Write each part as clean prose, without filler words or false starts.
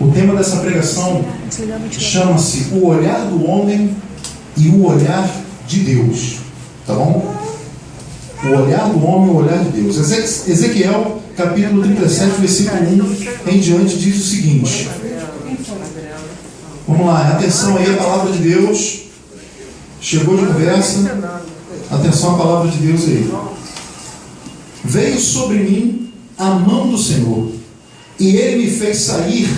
O tema dessa pregação chama-se O Olhar do Homem e o Olhar de Deus. Tá bom? O olhar do homem e o olhar de Deus. Ezequiel, capítulo 37, versículo 1 em diante, diz o seguinte. Vamos lá, atenção aí, a palavra de Deus. Chegou de conversa. Atenção à palavra de Deus aí. Veio sobre mim a mão do Senhor, e Ele me fez sair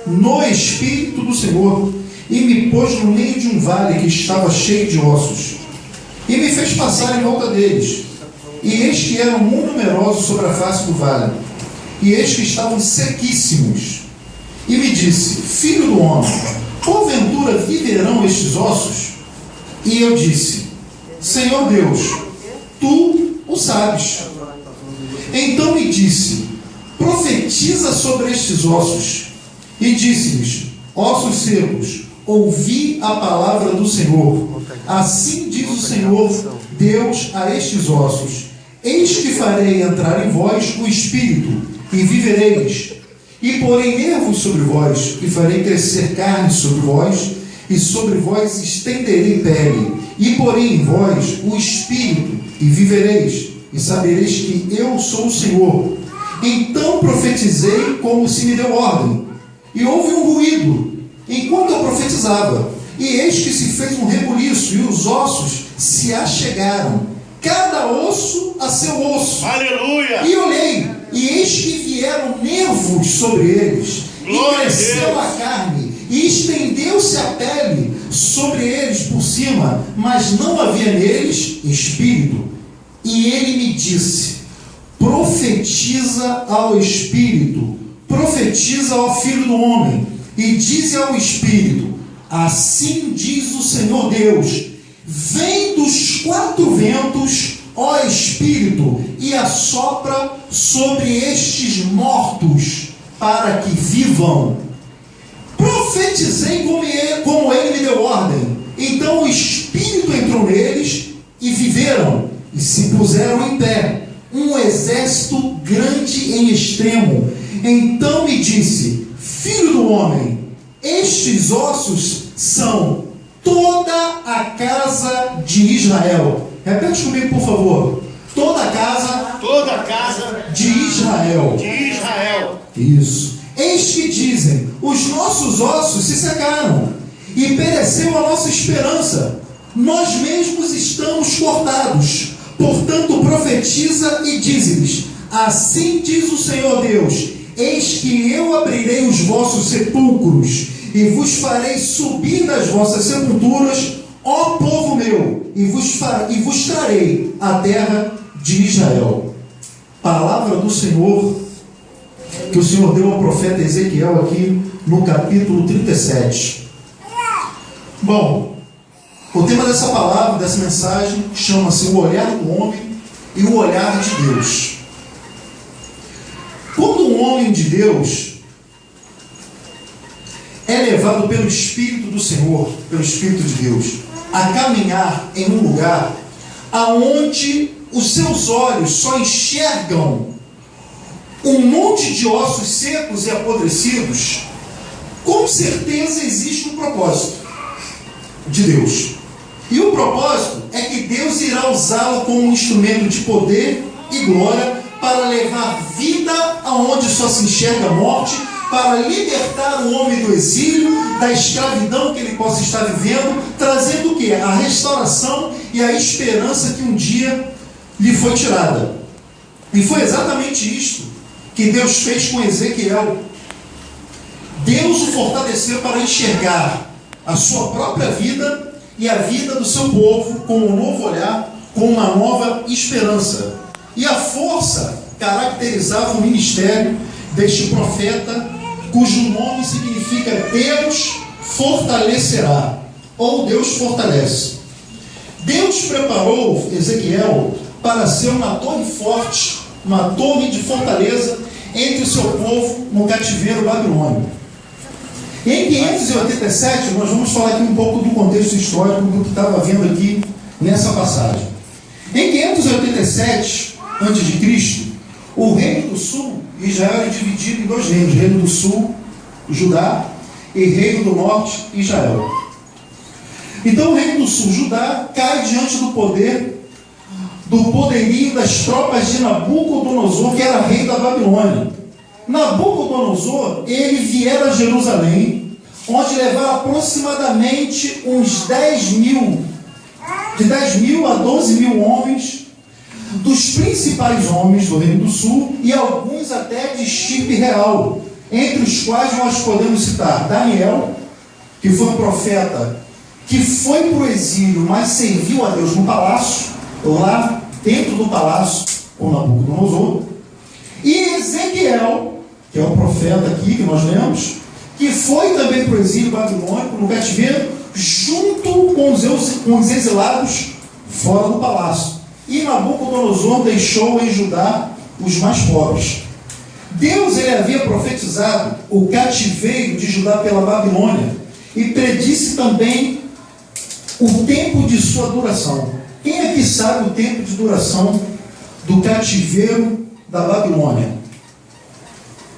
no Espírito do Senhor, e me pôs no meio de um vale que estava cheio de ossos, e me fez passar em volta deles. E eis que eram muito numerosos sobre a face do vale, e eis que estavam sequíssimos. E me disse: Filho do homem, porventura viverão estes ossos? E eu disse: Senhor Deus, tu o sabes. Então me disse: profetiza sobre estes ossos. E disse-lhes: ossos secos, ouvi a palavra do Senhor. Assim diz o Senhor Deus a estes ossos: eis que farei entrar em vós o Espírito, e vivereis. E porei nervos sobre vós, e farei crescer carne sobre vós, e sobre vós estenderei pele. E porei em vós o Espírito, e vivereis, e sabereis que eu sou o Senhor. Então profetizei como se me deu ordem. E houve um ruído, enquanto eu profetizava. E eis que se fez um rebuliço, e os ossos se achegaram, cada osso a seu osso. Aleluia! E olhei, e eis que vieram nervos sobre eles, Glória e cresceu a carne, e estendeu-se a pele sobre eles por cima, mas não havia neles espírito. E ele me disse: profetiza ao Espírito, profetiza ao Filho do Homem, e dize ao Espírito: assim diz o Senhor Deus, vem dos quatro ventos, ó Espírito, e assopra sobre estes mortos, para que vivam. Profetizei como ele me deu ordem. Então o Espírito entrou neles, e viveram, e se puseram em pé, um exército grande em extremo. Então me disse: filho do homem, estes ossos são toda a casa de Israel. Repete comigo, por favor. Toda a casa de Israel. Isso. Eis que dizem: os nossos ossos se secaram, e pereceu a nossa esperança. Nós mesmos estamos cortados. Portanto profetiza e dize-lhes: assim diz o Senhor Deus, eis que eu abrirei os vossos sepulcros, e vos farei subir das vossas sepulturas, ó povo meu, e vos trarei a terra de Israel. Palavra do Senhor, que o Senhor deu ao profeta Ezequiel aqui no capítulo 37. Bom, o tema dessa palavra, dessa mensagem, chama-se O Olhar do Homem e o Olhar de Deus. Quando um homem de Deus é levado pelo Espírito do Senhor, pelo Espírito de Deus, a caminhar em um lugar aonde os seus olhos só enxergam um monte de ossos secos e apodrecidos, com certeza existe um propósito de Deus. E o propósito é que Deus irá usá-lo como um instrumento de poder e glória para levar vida aonde só se enxerga morte, para libertar o homem do exílio, da escravidão que ele possa estar vivendo, trazendo o quê? A restauração e a esperança que um dia lhe foi tirada. E foi exatamente isto que Deus fez com Ezequiel. Deus o fortaleceu para enxergar a sua própria vida e a vida do seu povo com um novo olhar, com uma nova esperança. E a força caracterizava o ministério deste profeta, cujo nome significa Deus fortalecerá, ou Deus fortalece. Deus preparou Ezequiel para ser uma torre forte, uma torre de fortaleza entre o seu povo no cativeiro babilônico. Em 587, nós vamos falar aqui um pouco do contexto histórico do que estava vendo aqui nessa passagem. Em 587 a.C., o reino do sul, Israel era dividido em dois reinos, o reino do sul Judá, e Reino do Norte, Israel. Então o Reino do Sul, Judá, cai diante do poderio das tropas de Nabucodonosor, que era rei da Babilônia. Nabucodonosor, ele viera a Jerusalém, onde levava aproximadamente uns 10 mil, de 10 mil a 12 mil homens, dos principais homens do Reino do Sul, e alguns até de estirpe real, entre os quais nós podemos citar Daniel, que foi um profeta que foi para o exílio, mas serviu a Deus no palácio, lá dentro do palácio, com Nabucodonosor, e Ezequiel, que é o profeta aqui que nós lemos, que foi também para o exílio babilônico, no cativeiro, junto com os exilados fora do palácio. E Nabucodonosor deixou em Judá os mais pobres. Deus ele havia profetizado o cativeiro de Judá pela Babilônia e predisse também o tempo de sua duração. Quem aqui sabe o tempo de duração do cativeiro da Babilônia?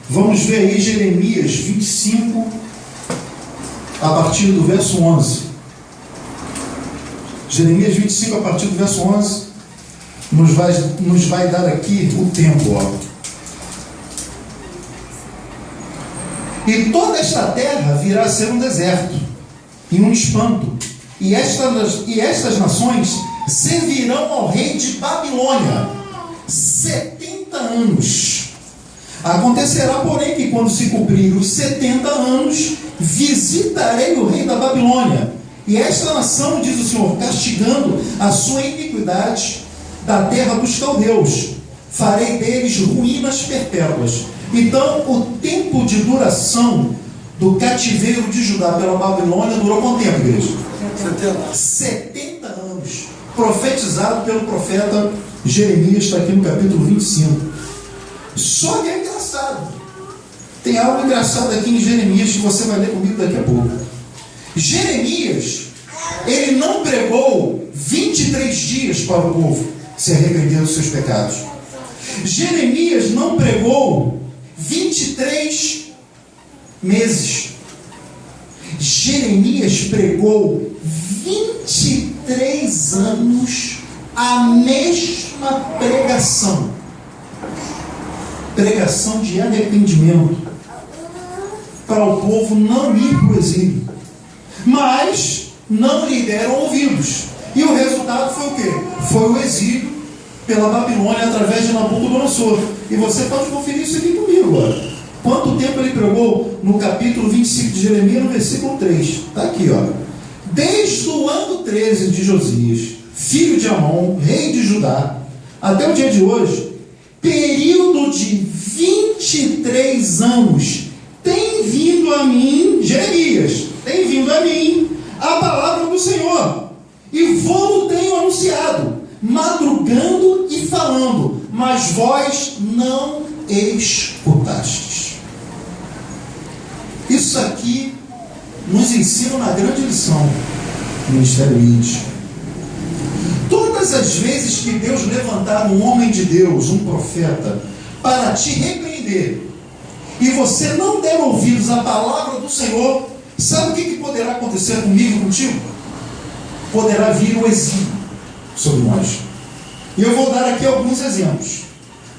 Vamos ver aí Jeremias 25, a partir do verso 11. Jeremias 25, a partir do verso 11, nos vai dar aqui o tempo. E toda esta terra virá a ser um deserto e um espanto, e estas nações servirão ao rei de Babilônia 70 anos. Acontecerá, porém, que quando se cumprir os 70 anos, visitarei o rei da Babilônia, e esta nação, diz o Senhor, castigando a sua iniquidade da terra dos caldeus, farei deles ruínas perpétuas. Então, o tempo de duração do cativeiro de Judá pela Babilônia durou quanto tempo, igreja? 70 anos. Profetizado pelo profeta Jeremias, está aqui no capítulo 25. Só que é engraçado. Tem algo engraçado aqui em Jeremias que você vai ler comigo daqui a pouco. Jeremias, ele não pregou 23 dias para o povo se arrepender dos seus pecados. Jeremias não pregou 23 meses. Jeremias pregou 23 anos a mesma pregação. Pregação de arrependimento para o povo não ir para o exílio. Mas não lhe deram ouvidos. E o resultado foi o quê? Foi o exílio pela Babilônia através de Nabucodonosor. E você pode conferir isso aqui comigo agora. Quanto tempo ele pregou? No capítulo 25 de Jeremias, no versículo 3. Está aqui, ó. Desde o ano 13 de Josias, filho de Amon, rei de Judá, até o dia de hoje, período de 23 anos, tem vindo a mim, Jeremias, tem vindo a mim a palavra do Senhor, e vou tenho anunciado, madrugando e falando, mas vós não escutastes. Isso aqui nos ensina uma grande lição no Ministério Íntimo. Todas as vezes que Deus levantar um homem de Deus, um profeta, para te repreender, e você não der ouvidos à palavra do Senhor, sabe o que poderá acontecer comigo e contigo? Poderá vir o exílio sobre nós. E eu vou dar aqui alguns exemplos.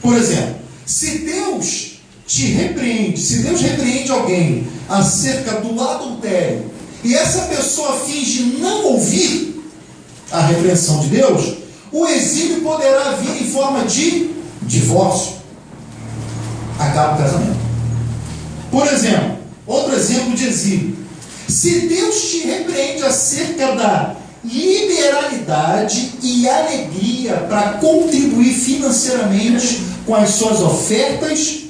Por exemplo, se Deus te repreende, se Deus repreende alguém acerca do adultério, e essa pessoa finge não ouvir a repreensão de Deus, o exílio poderá vir em forma de divórcio. Acaba o casamento. Por exemplo, outro exemplo de exílio. Se Deus te repreende acerca da liberalidade e alegria para contribuir financeiramente com as suas ofertas,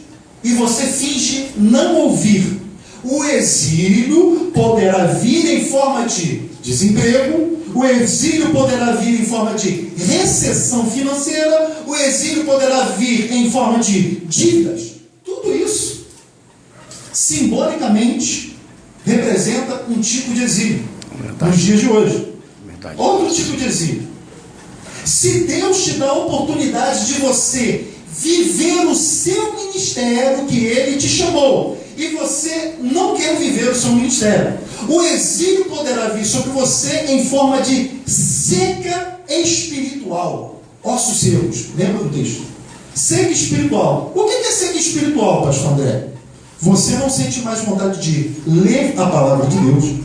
e você finge não ouvir, o exílio poderá vir em forma de desemprego, o exílio poderá vir em forma de recessão financeira, o exílio poderá vir em forma de dívidas. Tudo isso, simbolicamente, representa um tipo de exílio. Verdade. Nos dias de hoje. Verdade. Outro tipo de exílio. Se Deus te dá a oportunidade de você viver o seu ministério que Ele te chamou, e você não quer viver o seu ministério. O exílio poderá vir sobre você em forma de seca espiritual. Ossos secos, lembra do texto? Seca espiritual. O que é seca espiritual, pastor André? Você não sente mais vontade de ler a palavra de Deus.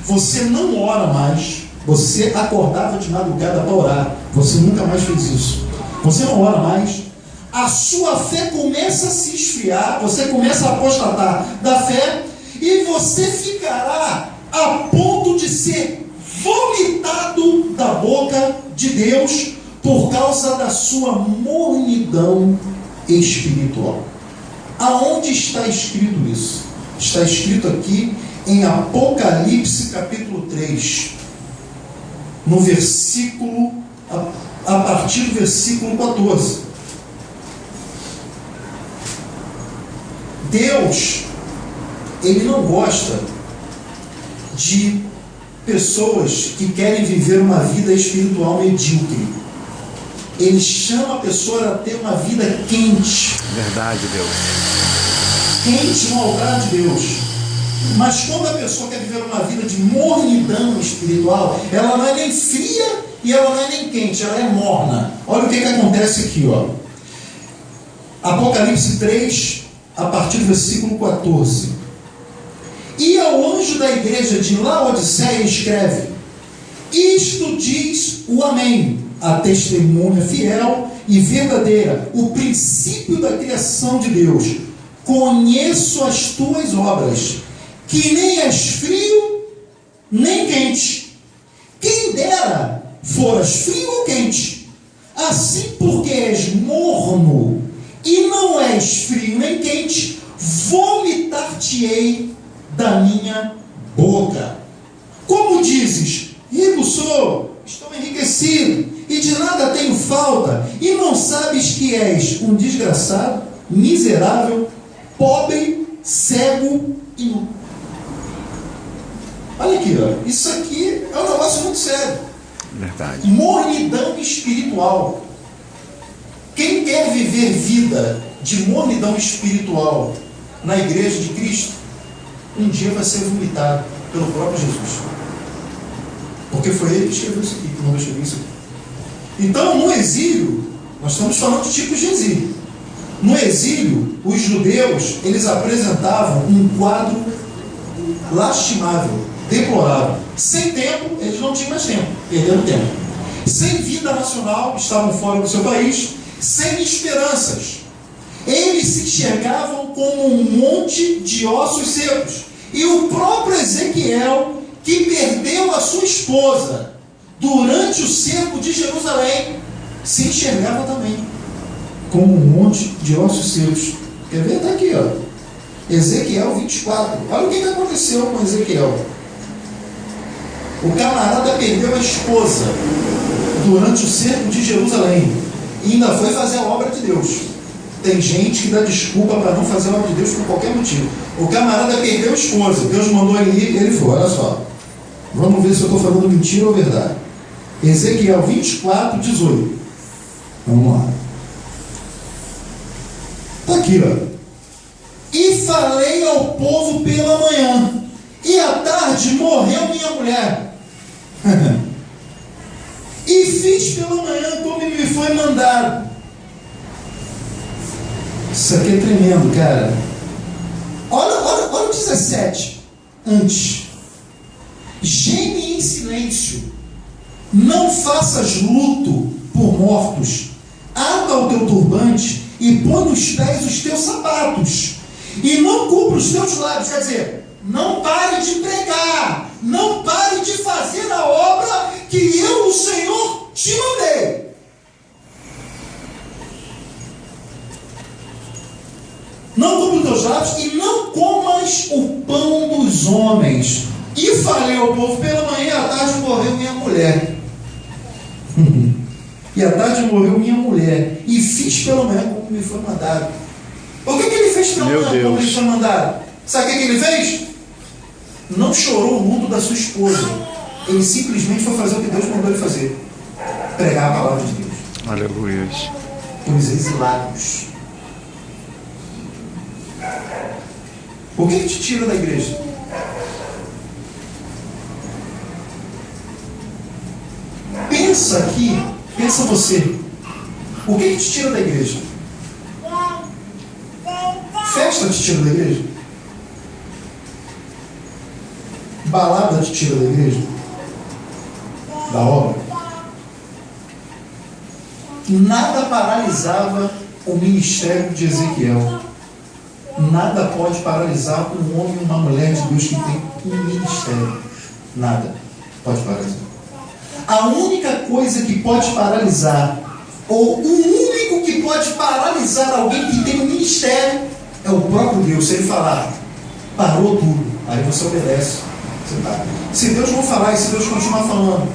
Você não ora mais. Você acordava de madrugada para orar. Você nunca mais fez isso. Você não ora mais. A sua fé começa a se esfriar. Você começa a apostatar da fé. E você ficará a ponto de ser vomitado da boca de Deus por causa da sua mornidão espiritual. Aonde está escrito isso? Está escrito aqui em Apocalipse capítulo 3, no versículo, a partir do versículo 14. Deus, Ele não gosta de pessoas que querem viver uma vida espiritual medíocre. Ele chama a pessoa a ter uma vida quente. Verdade, Deus. Quente no altar de Deus. Mas quando a pessoa quer viver uma vida de mornidão espiritual, ela não é nem fria e ela não é nem quente, ela é morna. Olha o que acontece aqui, ó. Apocalipse 3, a partir do versículo 14. E ao anjo da igreja de Laodiceia escreve: isto diz o Amém, a testemunha fiel e verdadeira, o princípio da criação de Deus. Conheço as tuas obras, que nem és frio, nem quente. Quem dera foras frio ou quente. Assim, porque és morno e não és frio nem quente, vomitar-te-ei da minha boca. Como dizes: rico sou, estou enriquecido, e de nada tenho falta, e não sabes que és um desgraçado, miserável, pobre, cego e nu. Olha aqui, ó. Isso aqui é um negócio muito sério. Verdade. Mornidão espiritual. Quem quer viver vida de mornidão espiritual na igreja de Cristo, um dia vai ser vomitado pelo próprio Jesus. Porque foi ele que escreveu isso aqui, que não escreveu isso aqui. Então, no exílio, nós estamos falando de tipos de exílio. No exílio, os judeus, eles apresentavam um quadro lastimável, deplorável. Sem tempo, eles não tinham mais tempo, perderam tempo. Sem vida nacional, estavam fora do seu país, sem esperanças. Eles se enxergavam como um monte de ossos secos. E o próprio Ezequiel, que perdeu a sua esposa durante o cerco de Jerusalém, se enxergava também como um monte de ossos secos. Quer ver? Está aqui, ó. Ezequiel 24. Olha o que aconteceu com Ezequiel. O camarada perdeu a esposa durante o cerco de Jerusalém e ainda foi fazer a obra de Deus. Tem gente que dá desculpa para não fazer a obra de Deus por qualquer motivo. O camarada perdeu a esposa, Deus mandou ele ir, ele foi. Olha só, vamos ver se eu estou falando mentira ou verdade. Ezequiel 24, 18. Vamos lá. Está aqui, ó. E falei ao povo pela manhã, e à tarde morreu minha mulher. E fiz pela manhã como me foi mandado. Isso aqui é tremendo, cara. Olha o 17. Antes. Geme em silêncio. Não faças luto por mortos. Ata o teu turbante e põe nos pés os teus sapatos. E não cubra os teus lábios. Quer dizer, não pare de pregar. Não pare de fazer a obra que eu, o Senhor, te mandei. Não cubra os teus lábios e não comas o pão dos homens. E falei ao povo pela manhã, à tarde morreu minha mulher. E à tarde morreu minha mulher. E fiz pela manhã como me foi mandado. O que ele fez pela manhã como me foi mandado? Sabe o que ele fez? Não chorou o luto da sua esposa. Ele simplesmente foi fazer o que Deus mandou ele fazer. Pregar a palavra de Deus. Aleluia. Os exilados. O que te tira da igreja? Pensa aqui, pensa você. O que te tira da igreja? Festa te tira da igreja? Balada te tira da igreja? Da obra? Nada paralisava o ministério de Ezequiel. Nada pode paralisar um homem e uma mulher de Deus que tem um ministério. Nada pode paralisar. A única coisa que pode paralisar, ou o único que pode paralisar alguém que tem um ministério, é o próprio Deus. Se ele falar, parou tudo, aí você obedece. Você tá. Se Deus não falar, e se Deus continuar falando,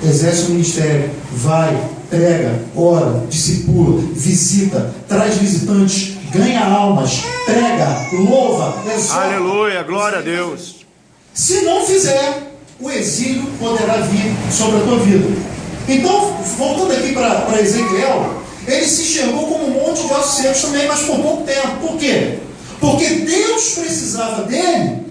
exerce o ministério, vai, prega, ora, discipula, visita, traz visitantes, ganha almas, prega, louva, exorta. Aleluia, glória a Deus. Se não fizer, o exílio poderá vir sobre a tua vida. Então, voltando aqui para Ezequiel, ele se enxergou como um monte de ossos secos também, mas por pouco tempo. Por quê? Porque Deus precisava dele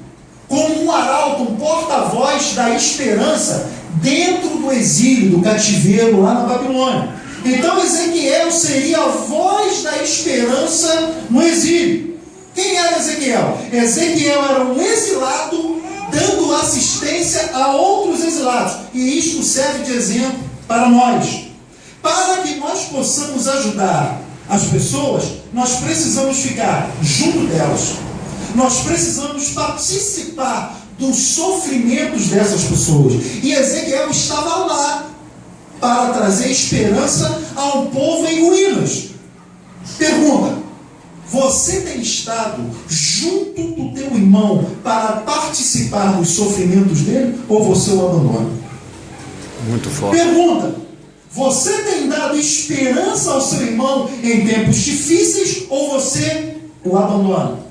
como um arauto, um porta-voz da esperança dentro do exílio, do cativeiro lá na Babilônia. Então Ezequiel seria a voz da esperança no exílio. Quem era Ezequiel? Ezequiel era um exilado dando assistência a outros exilados. E isto serve de exemplo para nós. Para que nós possamos ajudar as pessoas, nós precisamos ficar junto delas. Nós precisamos participar dos sofrimentos dessas pessoas. E Ezequiel estava lá para trazer esperança a um povo em ruínas. Pergunta: você tem estado junto do teu irmão para participar dos sofrimentos dele, ou você o abandona? Muito forte. Pergunta: você tem dado esperança ao seu irmão em tempos difíceis, ou você o abandona?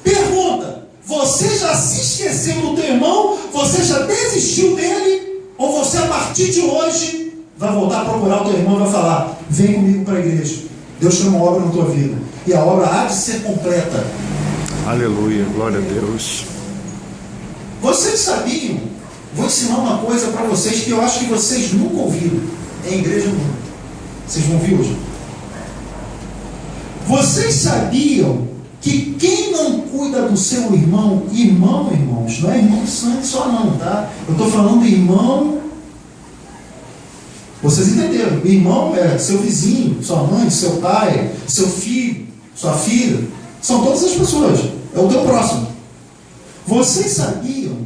Pergunta: você já se esqueceu do teu irmão? Você já desistiu dele? Ou você, a partir de hoje, vai voltar a procurar o teu irmão e vai falar: vem comigo para a igreja, Deus tem uma obra na tua vida, e a obra há de ser completa. Aleluia, glória a Deus. Vocês sabiam? Vou ensinar uma coisa para vocês que eu acho que vocês nunca ouviram em igreja nenhuma. Vocês vão ouvir hoje. Vocês sabiam que quem não cuida do seu irmão, irmãos, não é irmão de sangue só não, tá? Eu estou falando irmão, vocês entenderam, irmão é seu vizinho, sua mãe, seu pai, seu filho, sua filha, são todas as pessoas, é o teu próximo. Vocês sabiam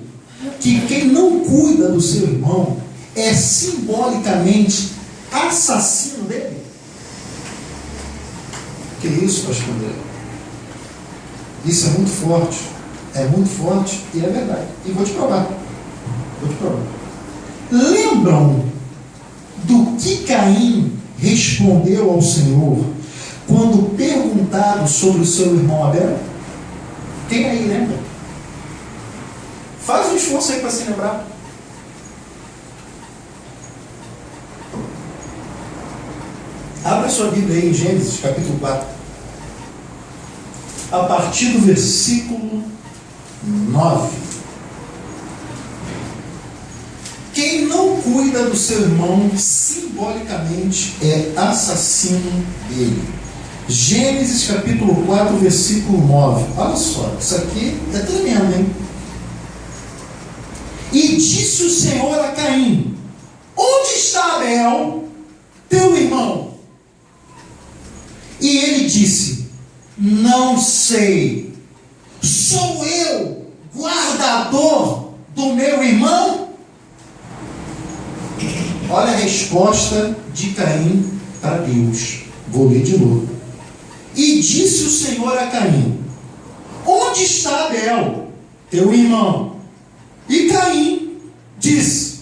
que quem não cuida do seu irmão é simbolicamente assassino dele? Que isso, pastor André? Isso é muito forte e é verdade. E vou te provar. Lembram do que Caim respondeu ao Senhor quando perguntado sobre o seu irmão Abel? Quem aí lembra? Faz um esforço aí para se lembrar. Abra sua Bíblia aí em Gênesis capítulo 4. A partir do versículo 9. Quem não cuida do seu irmão, simbolicamente, é assassino dele. Gênesis capítulo 4, versículo 9. Olha só, isso aqui é tremendo, hein? E disse o Senhor a Caim: onde está Abel, teu irmão? E ele disse: não sei. Sou eu guardador do meu irmão? Olha a resposta de Caim para Deus. Vou ler de novo. E disse o Senhor a Caim: onde está Abel, teu irmão? E Caim disse: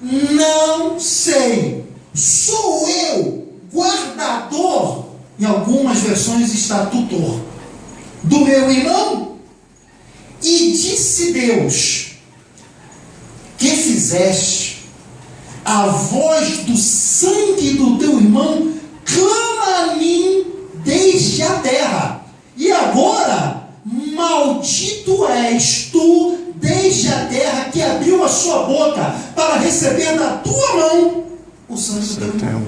não sei. Sou eu guardador, em algumas versões está tutor, do meu irmão? E disse Deus: que fizeste? A voz do sangue do teu irmão clama a mim desde a terra, e agora maldito és tu, desde a terra, que abriu a sua boca para receber da tua mão o sangue do teu irmão.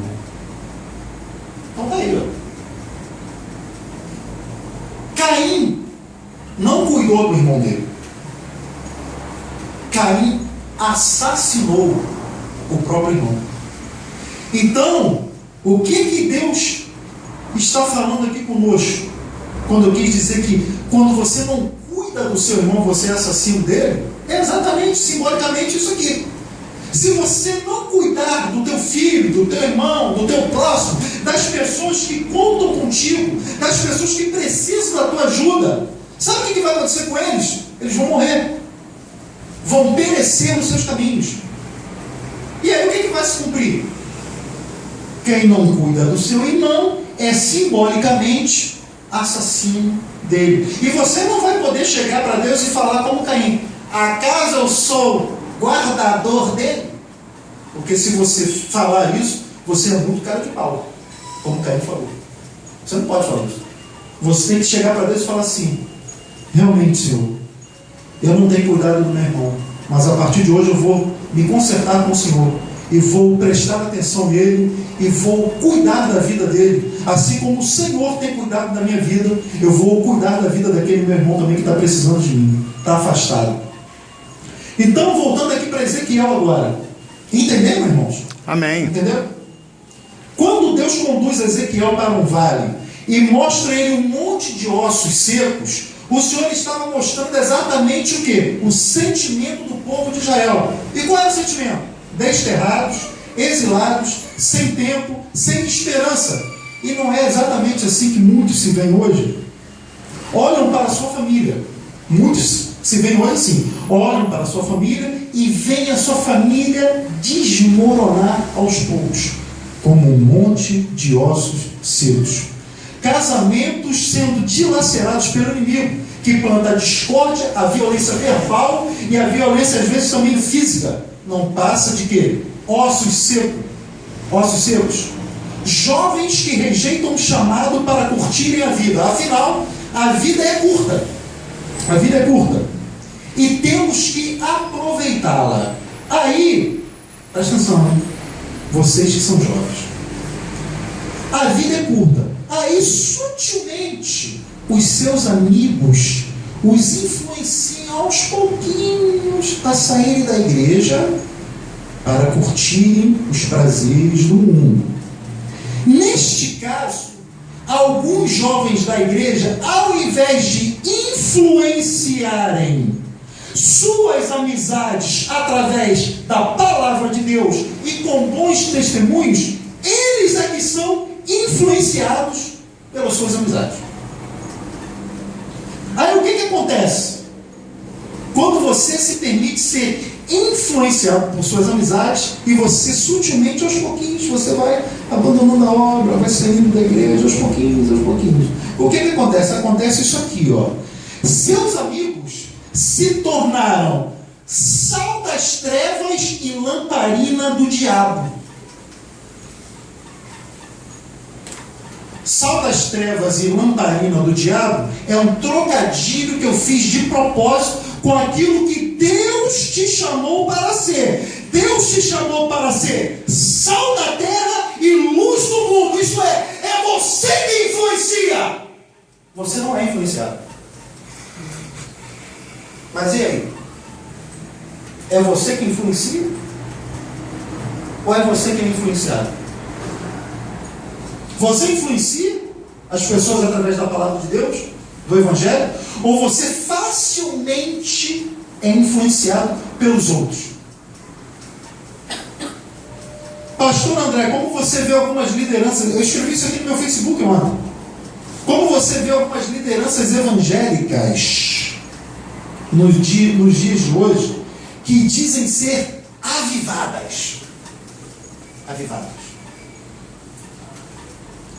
Então está aí, ó. Caim não cuidou do irmão dele. Caim assassinou o próprio irmão. Então, o que Deus está falando aqui conosco? Quando eu quis dizer que quando você não cuida do seu irmão, você é assassino dele, é exatamente, simbolicamente isso aqui. Se você não cuidar do teu filho, do teu irmão, do teu próximo, das pessoas que contam contigo, das pessoas que precisam da tua ajuda, sabe o que vai acontecer com eles? Eles vão morrer. Vão perecer nos seus caminhos. E aí o que vai se cumprir? Quem não cuida do seu irmão é simbolicamente assassino dele. E você não vai poder chegar para Deus e falar como Caim: acaso eu sou guardador dele? Porque se você falar isso, você é muito cara de pau, como Caim falou. Você não pode falar isso. Você tem que chegar para Deus e falar assim: realmente, Senhor, eu não tenho cuidado do meu irmão, mas a partir de hoje eu vou me consertar com o Senhor e vou prestar atenção nele e vou cuidar da vida dele, assim como o Senhor tem cuidado da minha vida. Eu vou cuidar da vida daquele meu irmão também que está precisando de mim, está afastado. Então, voltando aqui para Ezequiel agora, entenderam, irmãos? Amém. Entendeu? Quando Deus conduz Ezequiel para um vale e mostra ele um monte de ossos secos, o Senhor estava mostrando exatamente o quê? O sentimento do povo de Israel. E qual é o sentimento? Desterrados, exilados, sem tempo, sem esperança. E não é exatamente assim que muitos se veem hoje. Olham para a sua família. Muitos se veem hoje assim. Olham para a sua família e veem a sua família desmoronar aos poucos, como um monte de ossos secos. Casamentos sendo dilacerados pelo inimigo, que planta a discórdia, a violência verbal e a violência às vezes também física. Não passa de quê? Ossos secos. Ossos secos. Jovens que rejeitam o chamado para curtirem a vida. Afinal, a vida é curta. A vida é curta. E temos que aproveitá-la. Aí, presta atenção, hein? Vocês que são jovens. A vida é curta. Aí, sutilmente, os seus amigos os influenciam aos pouquinhos a saírem da igreja para curtirem os prazeres do mundo. Neste caso, alguns jovens da igreja, ao invés de influenciarem suas amizades através da palavra de Deus e com bons testemunhos, eles é que são influenciados pelas suas amizades. Aí o que acontece? Quando você se permite ser influenciado por suas amizades e você sutilmente, aos pouquinhos, você vai abandonando a obra, vai saindo da igreja aos pouquinhos, aos pouquinhos. O que acontece? Acontece isso aqui, ó. Seus amigos se tornaram sal das trevas e lamparina do diabo. Sal das trevas e lamparina do diabo é um trocadilho que eu fiz de propósito com aquilo que Deus te chamou para ser. Deus te chamou para ser sal da terra e luz do mundo. Isso é você que influencia. Você não é influenciado. Mas e aí? É você que influencia? Ou é você que é influenciado? Você influencia as pessoas através da palavra de Deus, do Evangelho? Ou você facilmente é influenciado pelos outros? Pastor André, como você vê algumas lideranças? Eu escrevi isso aqui no meu Facebook ontem. Como você vê algumas lideranças evangélicas nos dias de hoje que dizem ser avivadas? Avivadas.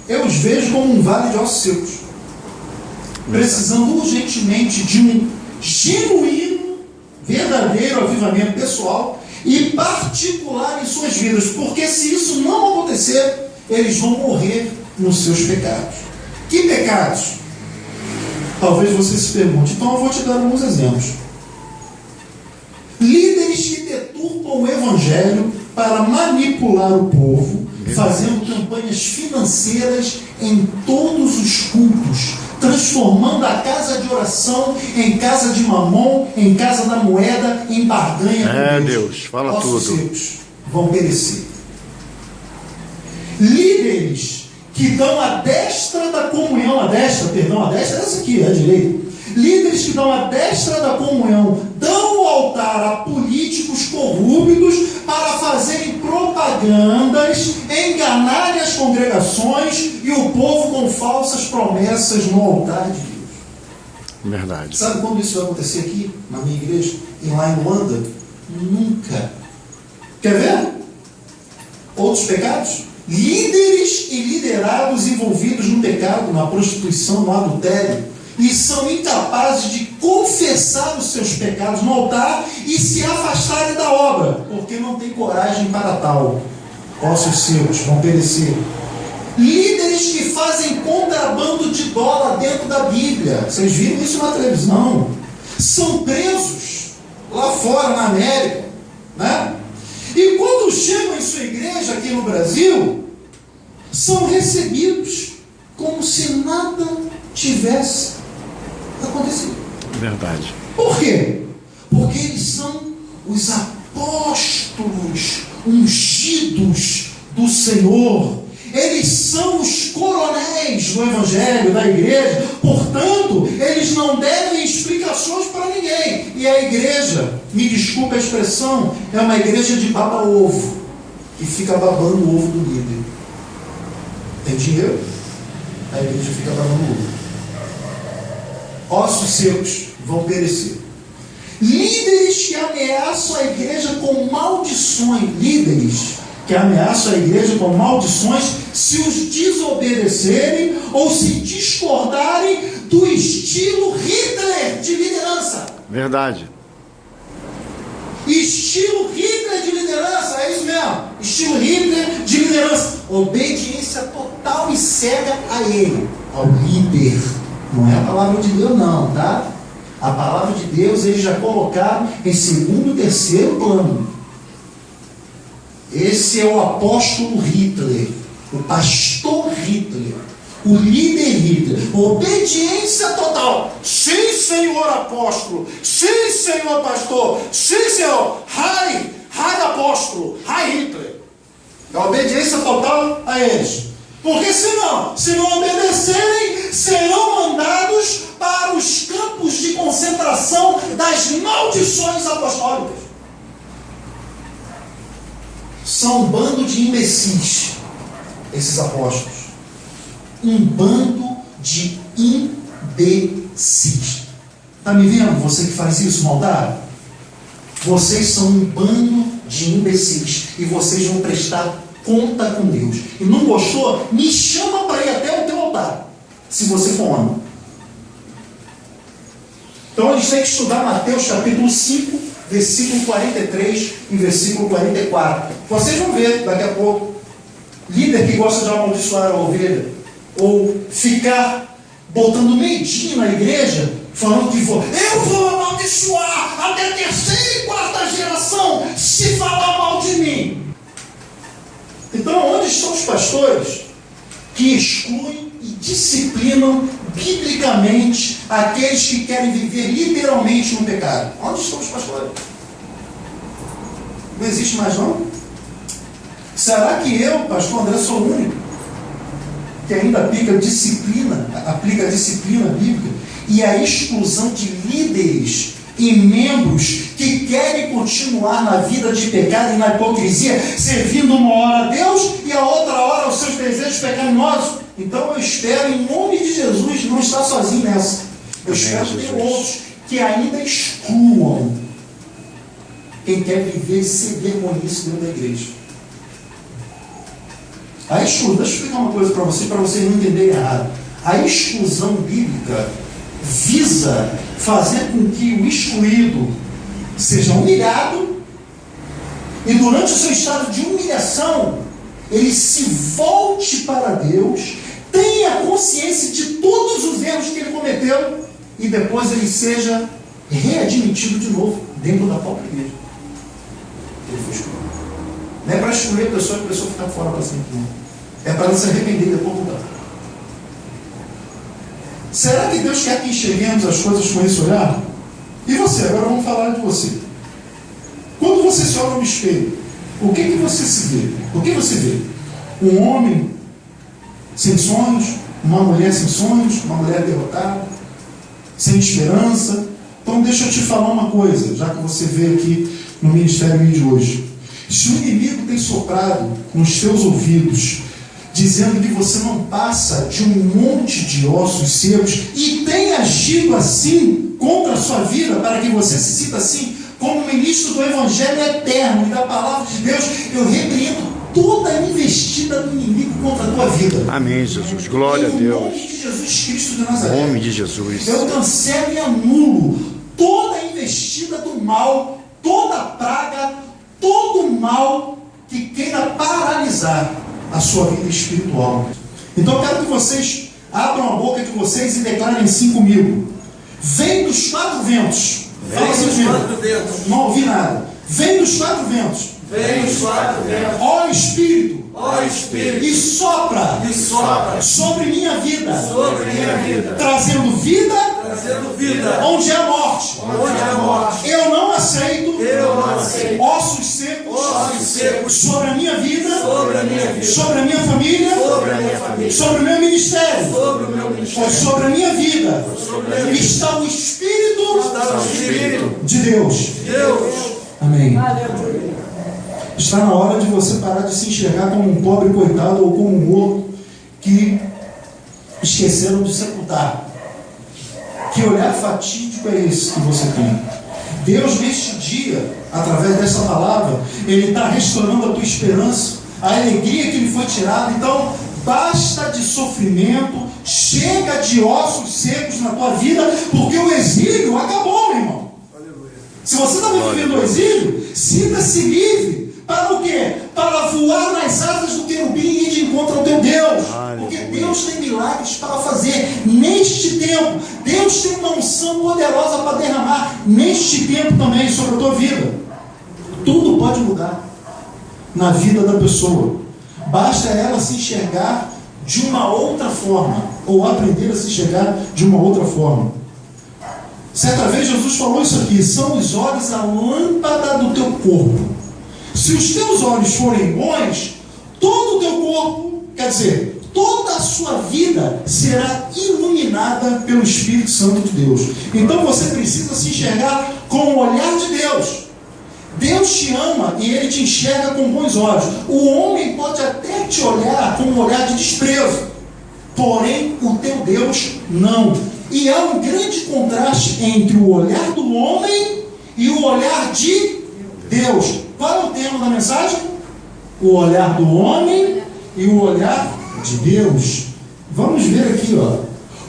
Eu os vejo como um vale de ossos secos, precisando urgentemente de um genuíno, verdadeiro avivamento pessoal e particular em suas vidas, porque se isso não acontecer, eles vão morrer nos seus pecados. Que pecados? Talvez você se pergunte, então eu vou te dar alguns exemplos. Líderes que deturpam o evangelho para manipular o povo, fazendo campanhas financeiras em todos os cultos, transformando a casa de oração em casa de mamon, em casa da moeda, em barganha com Deus, fala Ossos tudo. secos vão perecer. Líderes que dão a destra da comunhão, a destra é essa aqui, é a direita. Líderes que dão a destra da comunhão, dão o altar a políticos corruptos para fazerem propagandas, enganarem as congregações e o povo com falsas promessas no altar de Deus. Verdade. Sabe quando isso vai acontecer aqui, na minha igreja, e lá em Luanda? Nunca. Quer ver? Outros pecados? Líderes e liderados envolvidos no pecado, na prostituição, no adultério, e são incapazes de confessar os seus pecados no altar e se afastarem da obra, porque não têm coragem para tal. Ossos seus vão perecer. Líderes que fazem contrabando de dólar dentro da Bíblia, vocês viram isso na televisão, são presos lá fora na América, né? E quando chegam em sua igreja aqui no Brasil, são recebidos como se nada tivesse acontecido. Verdade. Por quê? Porque eles são os apóstolos ungidos do Senhor. Eles são os coronéis do Evangelho, da igreja. Portanto, eles não devem explicações para ninguém. E a igreja, me desculpe a expressão, é uma igreja de baba-ovo, que fica babando o ovo do líder. Tem dinheiro? A igreja fica babando o ovo. Ossos secos vão perecer. Líderes que ameaçam a igreja com maldições. Líderes que ameaçam a igreja com maldições se os desobedecerem ou se discordarem do estilo Hitler de liderança. Verdade. Estilo Hitler de liderança, é isso mesmo. Estilo Hitler de liderança. Obediência total e cega a ele, ao líder. Não é a palavra de Deus não, tá? A palavra de Deus eles já colocaram em segundo e terceiro plano. Esse é o apóstolo Hitler, o pastor Hitler, o líder Hitler. Obediência total. Sim, senhor apóstolo. Sim, senhor pastor. Sim, senhor. Hai apóstolo. Hai Hitler. É a obediência total a eles. Porque se não obedecerem, serão mandados para os campos de concentração das maldições apostólicas. São um bando de imbecis, esses apóstolos. Um bando de imbecis. Está me vendo? Você que faz isso no altar? Vocês são um bando de imbecis. E vocês vão prestar conta com Deus. E não gostou? Me chama para ir até o teu altar. Se você for homem. Então a gente tem que estudar Mateus capítulo 5, versículo 43 e versículo 44. Vocês vão ver daqui a pouco. Líder que gosta de amaldiçoar a ovelha, ou ficar botando medinho na igreja, falando que eu vou amaldiçoar até a terceira e quarta geração se falar mal de mim. Então, onde estão os pastores que excluem e disciplinam biblicamente aqueles que querem viver literalmente no pecado? Onde estão os pastores? Não existe mais não? Será que eu, pastor André, sou o único que ainda aplica a disciplina bíblica e a exclusão de líderes e membros que querem continuar na vida de pecado e na hipocrisia, servindo uma hora a Deus e a outra hora aos seus desejos pecaminosos? Então eu espero, em nome de Jesus, não estar sozinho nessa. Eu espero ter outros que ainda excluam quem quer viver sem vergonhice dentro da igreja. A exclusão, deixa eu explicar uma coisa para vocês não entenderem errado. A exclusão bíblica visa fazer com que o excluído seja humilhado e durante o seu estado de humilhação ele se volte para Deus, tenha consciência de todos os erros que ele cometeu e depois ele seja readmitido de novo dentro da própria igreja. Ele foi excluído. Não é para excluir a pessoa e a pessoa ficar fora para sempre, não. É para ela se arrepender e depois voltar. Será que Deus quer que enxerguemos as coisas com esse olhar? E você? Agora vamos falar de você. Quando você se olha no espelho, o que você se vê? O que você vê? Um homem sem sonhos, uma mulher sem sonhos, uma mulher derrotada, sem esperança. Então deixa eu te falar uma coisa, já que você veio aqui no ministério de hoje. Se o inimigo tem soprado nos seus ouvidos, dizendo que você não passa de um monte de ossos secos, e tem agido assim contra a sua vida, para que você se sinta assim, como ministro do Evangelho eterno e da Palavra de Deus, eu repreendo toda a investida do inimigo contra a tua vida. Amém, Jesus. Glória a Deus. Em nome de Jesus Cristo de Nazaré. Em nome de Jesus. Eu cancelo e anulo toda a investida do mal, toda a praga, todo o mal que queira paralisar a sua vida espiritual. Então eu quero que vocês abram a boca de vocês e declarem assim comigo. Vem dos quatro ventos. Fala assim comigo. Não ouvi nada. Vem dos quatro ventos. Vem os quatro ventos. Ó Espírito. Ó Espírito. E sopra. E sopra. Sobre minha vida. Sobre minha vida. Trazendo vida. Trazendo vida. Onde há morte. Onde há morte. Eu não aceito. Eu não aceito. Ossos secos. Ossos secos. Sobre a minha vida. Sobre a minha vida. Sobre a minha família. Sobre a minha família. Sobre o meu ministério. Sobre o meu Pois ministério. sobre a minha vida Sobre a minha vida. está o Espírito Está o Espírito de Deus. Deus. Amém. Está na hora de você parar de se enxergar como um pobre coitado ou como um morto que esqueceram de sepultar. Que olhar fatídico é esse que você tem? Deus, neste dia, através dessa palavra, Ele está restaurando a tua esperança, a alegria que lhe foi tirada. Então, basta de sofrimento, chega de ossos secos na tua vida, porque o exílio acabou, meu irmão. Se você está vivendo o exílio, sinta-se livre. Para o quê? Para voar nas asas do querubim e ir de encontro ao teu Deus. Porque Deus tem milagres para fazer neste tempo. Deus tem uma unção poderosa para derramar neste tempo também sobre a tua vida. Tudo pode mudar na vida da pessoa. Basta ela se enxergar de uma outra forma, ou aprender a se enxergar de uma outra forma. Certa vez Jesus falou isso aqui: são os olhos a lâmpada do teu corpo. Se os teus olhos forem bons, todo o teu corpo, quer dizer, toda a sua vida será iluminada pelo Espírito Santo de Deus. Então você precisa se enxergar com o olhar de Deus. Deus te ama e Ele te enxerga com bons olhos. O homem pode até te olhar com um olhar de desprezo, porém o teu Deus não. E há um grande contraste entre o olhar do homem e o olhar de Deus. Qual é o tema da mensagem? O olhar do homem e o olhar de Deus. Vamos ver aqui, ó.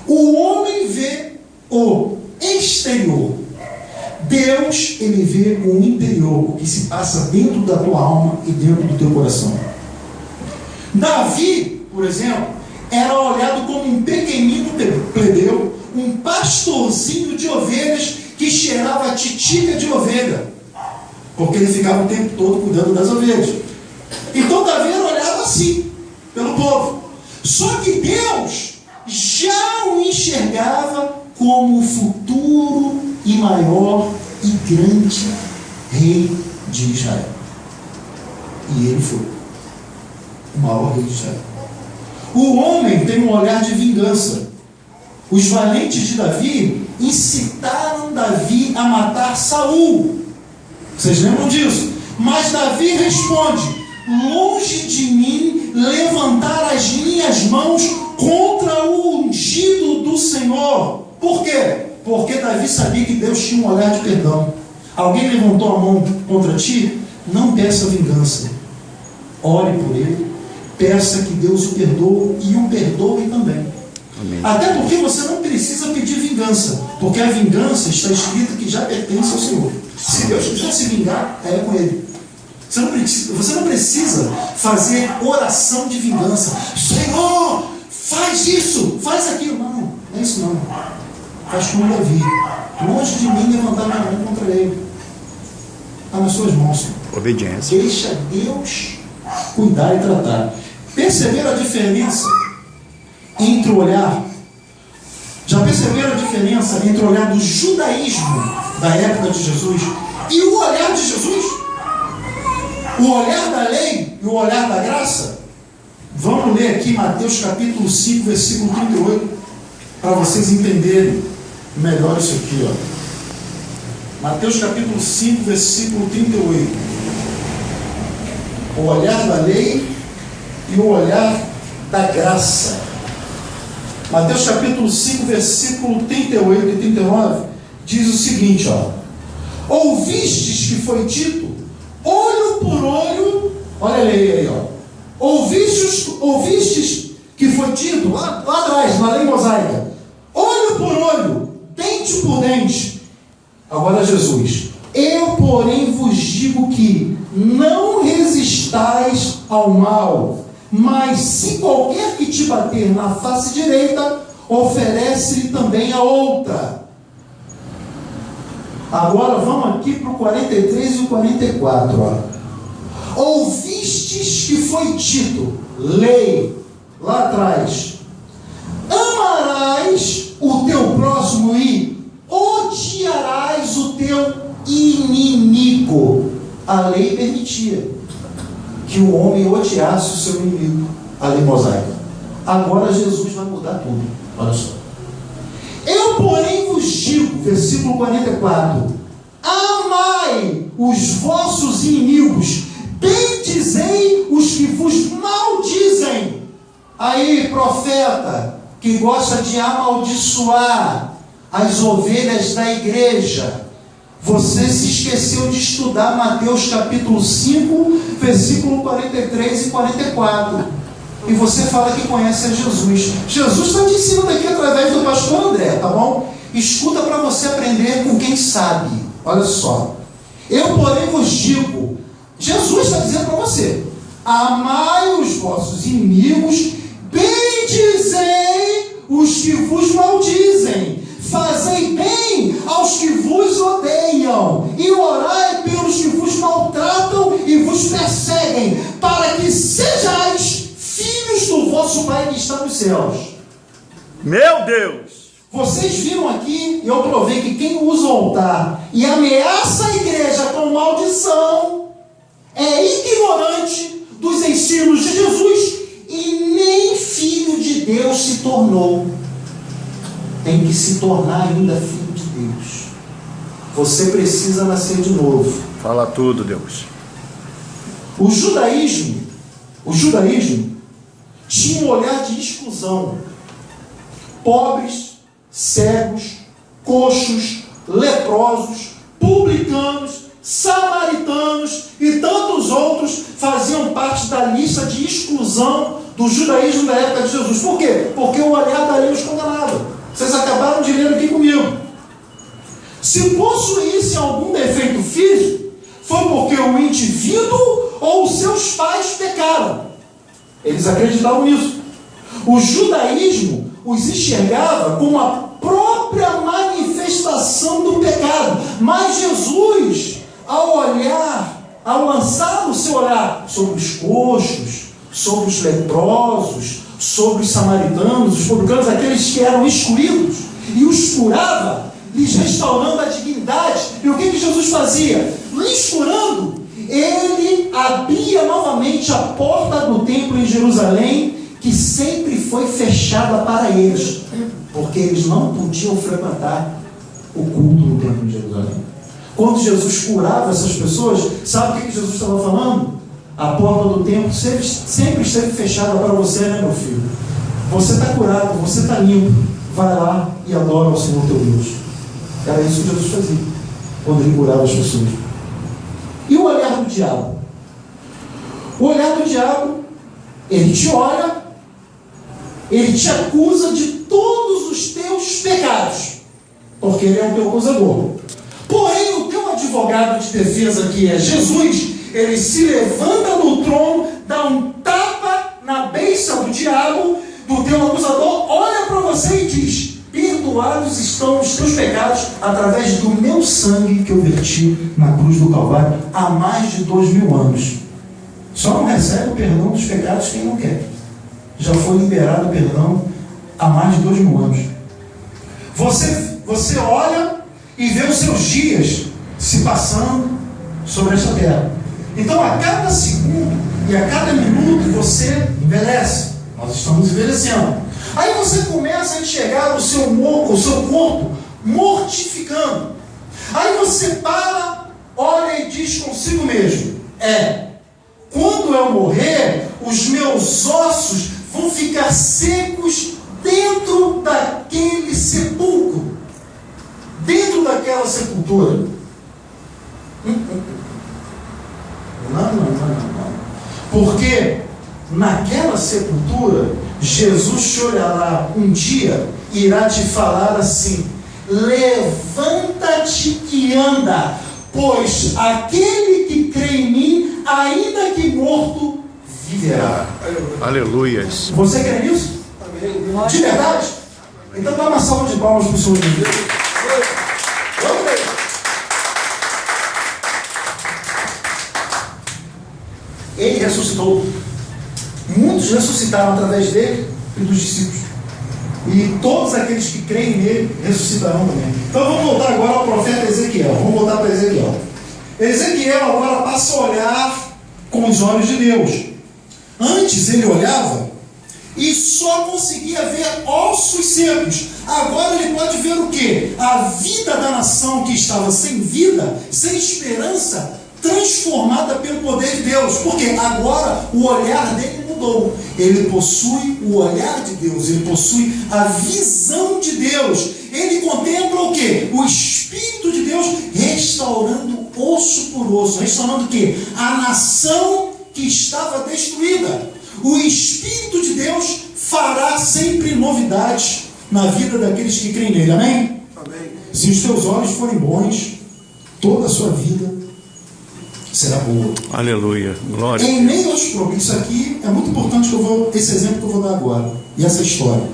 O homem vê o exterior. Deus, Ele vê o interior, o que se passa dentro da tua alma e dentro do teu coração. Davi, por exemplo, era olhado como um pequenino plebeu, um pastorzinho de ovelhas que cheirava a titica de ovelha, porque ele ficava o tempo todo cuidando das ovelhas. Então Davi era olhado assim pelo povo. Só que Deus já o enxergava como o futuro e maior e grande rei de Israel. E ele foi o maior rei de Israel. O homem tem um olhar de vingança. Os valentes de Davi incitaram Davi a matar Saul. Vocês lembram disso? Mas Davi responde: longe de mim levantar as minhas mãos contra o ungido do Senhor. Por quê? Porque Davi sabia que Deus tinha um olhar de perdão. Alguém levantou a mão contra ti? Não peça vingança. Ore por ele. Peça que Deus o perdoe e o perdoe também. Amém. Até porque você não precisa pedir vingança, porque a vingança está escrita que já pertence ao Senhor. Se Deus quiser se vingar, é com Ele. Você não precisa fazer oração de vingança. Senhor, faz isso, faz aquilo. Não, não é isso não. faz como Davi. Longe de mim levantar minha mão contra ele. Está nas suas mãos, Senhor. Obediência. Deixa Deus cuidar e tratar. Perceberam a diferença entre o olhar? Já perceberam a diferença entre o olhar do judaísmo da época de Jesus e o olhar de Jesus? O olhar da lei e o olhar da graça? Vamos ler aqui Mateus capítulo 5, versículo 38, para vocês entenderem melhor isso aqui, ó. Mateus capítulo 5, versículo 38. O olhar da lei e o olhar da graça. Mateus capítulo 5, versículo 38 e 39, diz o seguinte, ó. Ouvistes que foi dito, olho por olho, olha a lei aí, ó. Ouvistes que foi dito, lá atrás, na lei mosaica, olho por olho, dente por dente. Agora Jesus, eu porém vos digo que não resistais ao mal, mas se qualquer que te bater na face direita, oferece-lhe também a outra. Agora vamos aqui para o 43 e o 44. Ó. Ouvistes que foi dito, lei, lá atrás, amarás o teu próximo e odiarás o teu inimigo. A lei permitia que o homem odiasse o seu inimigo, a lei mosaica. Agora Jesus vai mudar tudo. Olha só. Eu, porém, vos digo, versículo 44, amai os vossos inimigos, bendizei os que vos maldizem. Aí, profeta, que gosta de amaldiçoar as ovelhas da igreja, você se esqueceu de estudar Mateus capítulo 5, versículo 43 e 44. E você fala que conhece a Jesus. Jesus está te ensinando aqui através do pastor André, tá bom? Escuta para você aprender com quem sabe. Olha só. Eu, porém, vos digo, Jesus está dizendo para você, amai os vossos inimigos, bendizei os que vos maldizem, fazei bem aos que vos odeiam, e orai pelos que vos maltratam e vos perseguem, para que sejais filhos do vosso Pai que está nos céus. Meu Deus! Vocês viram aqui, eu provei que quem usa o altar e ameaça a igreja com maldição é ignorante dos ensinos de Jesus e nem filho de Deus se tornou. Tem que se tornar ainda filho de Deus. Você precisa nascer de novo. Fala tudo, Deus. O judaísmo tinha um olhar de exclusão. Pobres, cegos, coxos, leprosos, publicanos, samaritanos e tantos outros faziam parte da lista de exclusão do judaísmo da época de Jesus. Por quê? Porque o olhar da lei os condenava. Vocês acabaram de ler aqui comigo. Se possuísse algum defeito físico, foi porque o indivíduo ou os seus pais pecaram. Eles acreditavam nisso. O judaísmo os enxergava como a própria manifestação do pecado. Mas Jesus, ao lançar o seu olhar sobre os coxos, sobre os leprosos, sobre os samaritanos, os publicanos, aqueles que eram excluídos, e os curava, lhes restaurando a dignidade. E o que Jesus fazia? Lhes curando, ele abria novamente a porta do templo em Jerusalém, que sempre foi fechada para eles, porque eles não podiam frequentar o culto no templo de Jerusalém. Quando Jesus curava essas pessoas, sabe o que Jesus estava falando? A porta do templo sempre esteve fechada para você, né, meu filho? Você está curado, você está limpo. Vai lá e adora o Senhor teu Deus. Era isso que Jesus fazia quando ele curava as pessoas. E o olhar do diabo? O olhar do diabo, ele te olha, ele te acusa de todos os teus pecados, porque ele é o teu acusador. Porém, o teu advogado de defesa, que é Jesus, ele se levanta do trono, dá um tapa na beiça do diabo, do teu acusador, olha para você e diz: perdoados estão os teus pecados através do meu sangue que eu verti na cruz do Calvário há mais de 2000 anos. Só não recebe o perdão dos pecados quem não quer. Já foi liberado o perdão há mais de 2000 anos. Você olha e vê os seus dias se passando sobre esta terra. Então, a cada segundo e a cada minuto você envelhece. Nós estamos envelhecendo. Aí você começa a enxergar o seu corpo mortificando. Aí você para, olha e diz consigo mesmo: quando eu morrer, os meus ossos vão ficar secos dentro daquele sepulcro, dentro daquela sepultura. Não. Porque naquela sepultura, Jesus chorará um dia e irá te falar assim: levanta-te e anda, pois aquele que crê em mim, ainda que morto, viverá. Aleluias. Você crê nisso? De verdade? Então dá uma salva de palmas para o Senhor de Deus. Eu creio. Ele ressuscitou. Muitos ressuscitaram através dele e dos discípulos. E todos aqueles que creem nele ressuscitarão também. Então vamos voltar agora ao profeta Ezequiel. Vamos voltar para Ezequiel. Ezequiel agora passa a olhar com os olhos de Deus. Antes ele olhava e só conseguia ver ossos secos. Agora ele pode ver o quê? A vida da nação que estava sem vida, sem esperança, transformada pelo poder de Deus. Porque agora o olhar dele mudou. Ele possui o olhar de Deus, ele possui a visão de Deus. Ele contempla o quê? O Espírito de Deus restaurando osso por osso. Restaurando o quê? A nação que estava destruída. O Espírito de Deus fará sempre novidades na vida daqueles que creem nele. Amém? Amém. Se os teus olhos forem bons, toda a sua vida será boa. Aleluia. Glória. Em meio aos problemas, isso aqui é muito importante esse exemplo que eu vou dar agora, e essa história.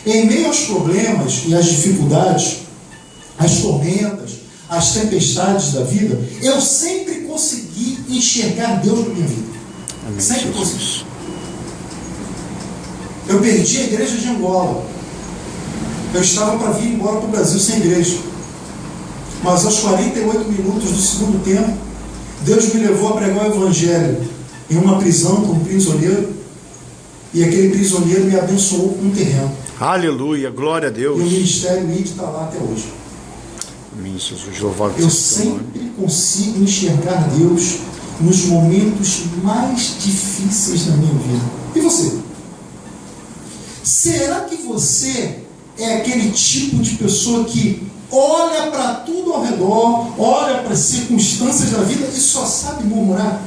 Em meio aos problemas e às dificuldades, às tormentas, às tempestades da vida, eu sempre consegui enxergar Deus na minha vida. Amém, Sempre Jesus. consegui. Eu perdi a igreja de Angola. Eu estava para vir embora para o Brasil sem igreja. Mas aos 48 minutos do segundo tempo, Deus me levou a pregar o Evangelho em uma prisão com um prisioneiro. E aquele prisioneiro me abençoou com um terreno. Aleluia. Glória a E o Deus. ministério ID está lá até hoje. Amém, Jesus. Louvado Eu seja o teu nome. sempre consigo enxergar Deus nos momentos mais difíceis da minha vida. E você? Será que você é aquele tipo de pessoa que olha para tudo ao redor, olha para as circunstâncias da vida e só sabe murmurar?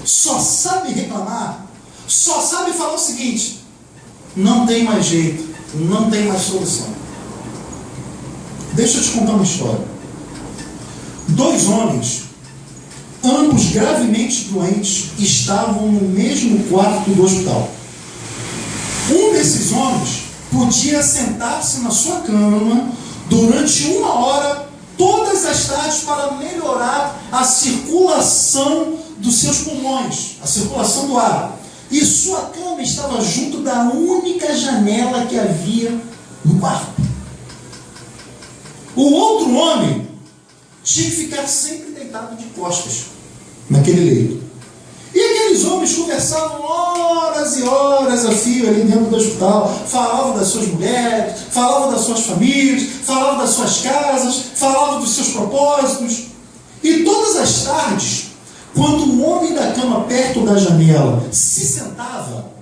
Só sabe reclamar? Só sabe falar o seguinte: não tem mais jeito, não tem mais solução. Deixa eu te contar uma história. 2 homens, ambos gravemente doentes, estavam no mesmo quarto do hospital. Um desses homens podia sentar-se na sua cama durante 1 hora, todas as tardes, para melhorar a circulação dos seus pulmões, a circulação do ar. E sua cama estava junto da única janela que havia no quarto. O outro homem tinha que ficar sempre deitado de costas naquele leito. E aqueles homens conversavam horas e horas a fio ali dentro do hospital. Falavam das suas mulheres, falavam das suas famílias, falavam das suas casas, falavam dos seus propósitos. E todas as tardes, quando o homem da cama perto da janela se sentava,